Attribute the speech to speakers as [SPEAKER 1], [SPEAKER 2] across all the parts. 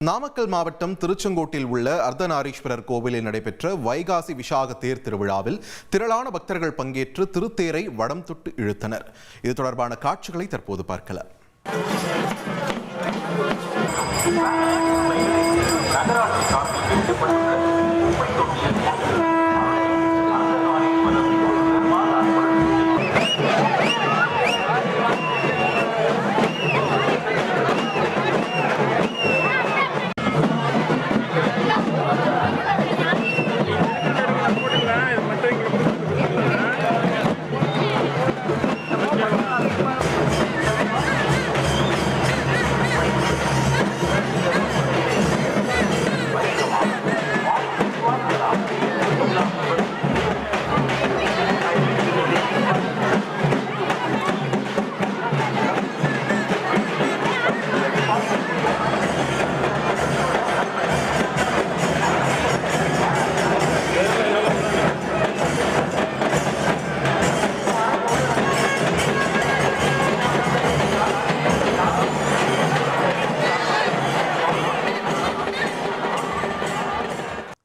[SPEAKER 1] நாமக்கல் மாவட்டம் திருச்செங்கோட்டில் உள்ள அர்த்தநாரீஸ்வரர் கோவிலில் நடைபெற்ற வைகாசி விசாக தேர் திருவிழாவில் திரளான பக்தர்கள் பங்கேற்று திருத்தேரை வடம் தொட்டு இழுத்தனர். இது தொடர்பான காட்சிகளை தற்போது பார்க்கலாம்.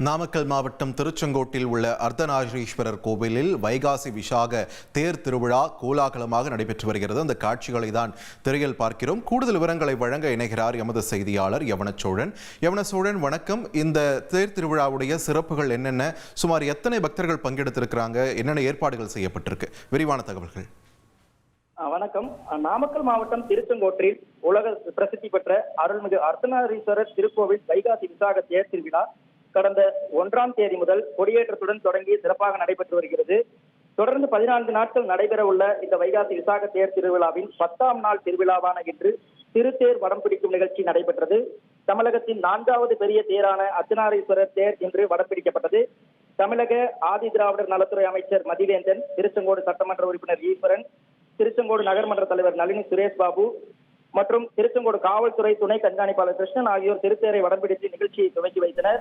[SPEAKER 1] நாமக்கல் மாவட்டம் திருச்செங்கோட்டில் உள்ள அர்த்தநாரீஸ்வரர் கோவிலில் வைகாசி விசாக தேர் திருவிழா கோலாகலமாக நடைபெற்று வருகிறது. அந்த காட்சிகளை தான் திரையில் பார்க்கிறோம். கூடுதல் விவரங்களை வழங்க இணைகிறார் எமது செய்தியாளர் யவனசோழன். வணக்கம். இந்த தேர் திருவிழாவுடைய சிறப்புகள் என்னென்ன, சுமார் எத்தனை பக்தர்கள் பங்கெடுத்திருக்கிறாங்க, என்னென்ன ஏற்பாடுகள் செய்யப்பட்டிருக்கு, விரிவான தகவல்கள்.
[SPEAKER 2] வணக்கம். நாமக்கல் மாவட்டம் திருச்செங்கோட்டில் உலக பிரசித்தி பெற்ற அருள்மிகு அர்த்தநாரீஸ்வரர் திருக்கோவில் வைகாசி விசாக தேர் திருவிழா கடந்த 1ஆம் தேதி முதல் கொடியேற்றத்துடன் தொடங்கி சிறப்பாக நடைபெற்று வருகிறது. தொடர்ந்து 14 நாட்கள் நடைபெற உள்ள இந்த வைகாசி விசாக தேர் திருவிழாவின் 10ஆம் நாள் திருவிழாவான இன்று திருத்தேர் வடம் பிடிக்கும் நிகழ்ச்சி நடைபெற்றது. தமிழகத்தின் 4வது பெரிய தேரான அர்த்தநாரீஸ்வரர் தேர் இன்று வடம் பிடிக்கப்பட்டது. தமிழக ஆதி திராவிடர் நலத்துறை அமைச்சர் மதிவேந்தன், திருச்செங்கோடு சட்டமன்ற உறுப்பினர் ஈஸ்வரன், திருச்செங்கோடு நகர்மன்ற தலைவர் நளினி சுரேஷ் பாபு மற்றும் திருச்செங்கோடு காவல்துறை துணை கண்காணிப்பாளர் கிருஷ்ணன் ஆகியோர் திருத்தேரை வடம்பிடித்து நிகழ்ச்சியை துவக்கி வைத்தனர்.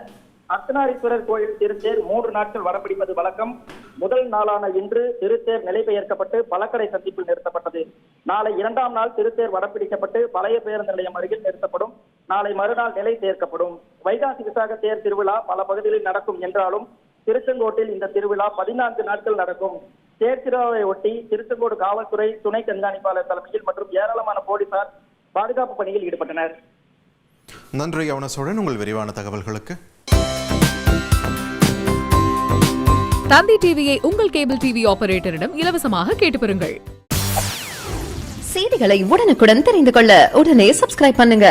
[SPEAKER 2] அர்த்தநாரீஸ்வரர் கோயில் திருத்தேர் 3 நாட்கள் வடம்பிடிப்பது வழக்கம். முதல் நாளான இன்று திருத்தேர் நிலைபெயர்க்கப்பட்டு பழக்கடை சந்திப்பில் நிறுத்தப்பட்டது. நாளை 2ஆம் நாள் திருத்தேர் வடம்பிடிக்கப்பட்டு பழைய பேருந்து நிலையம் அருகில் நிறுத்தப்படும். நாளை மறுநாள் நிலை சேர்க்கப்படும். வைகாசி விசாக தேர் திருவிழா பல பகுதிகளில் நடக்கும் என்றாலும் திருச்செங்கோட்டில் இந்த திருவிழா 14 நாட்கள் நடக்கும். தேர் திருவிழாவை ஒட்டி திருச்செங்கோடு காவல்துறை துணை கண்காணிப்பாளர் தலைமையில் மற்றும் ஏராளமான போலீசார் பாதுகாப்பு பணியில் ஈடுபட்டனர்.
[SPEAKER 1] நன்றி யவனசோழன், உங்கள் விரிவான தகவல்களுக்கு.
[SPEAKER 3] தந்தி டிவியை உங்கள் கேபிள் டிவி ஆபரேட்டரிடம் இலவசமாக கேட்டு பெறுங்கள்.
[SPEAKER 4] செய்திகளை உடனுக்குடன் தெரிந்து கொள்ள உடனே சப்ஸ்கிரைப் பண்ணுங்க.